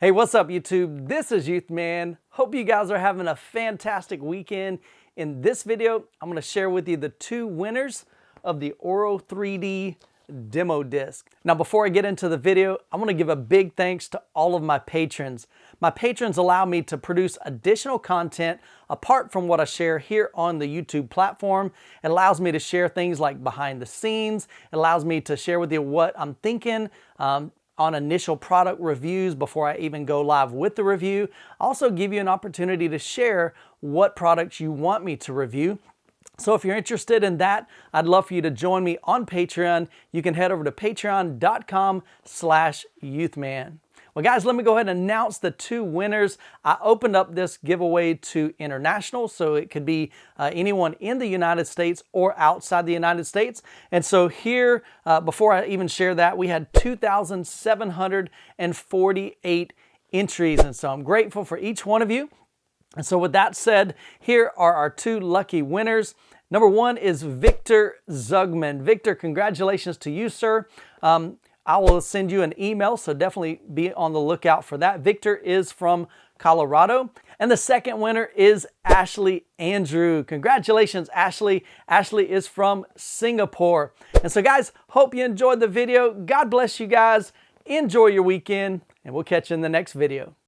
Hey, what's up YouTube? This is Youth Man. Hope you guys are having a fantastic weekend. In this video, I'm going to share with you the two winners of the AURO-3D demo disc. Now, before I get into the video, I want to give a big thanks to all of my patrons. My patrons allow me to produce additional content apart from what I share here on the YouTube platform. It allows me to share things like behind the scenes. It allows me to share with you what I'm thinking, on initial product reviews before I even go live with the review. Also give you an opportunity to share what products you want me to review. So if you're interested in that, I'd love for you to join me on Patreon. You can head over to patreon.com/youthman. Well guys, let me go ahead and announce the two winners. I opened up this giveaway to international, so it could be anyone in the United States or outside the United States. And so here, before I even share that, we had 2,748 entries. And so I'm grateful for each one of you. And so with that said, here are our two lucky winners. Number one is Victor Zugman. Victor, congratulations to you, sir. I will send you an email, so definitely be on the lookout for that. Victor is from Colorado. And the second winner is Ashley Andrew. Congratulations, Ashley. Ashley is from Singapore. And so guys, hope you enjoyed the video. God bless you guys. Enjoy your weekend, and we'll catch you in the next video.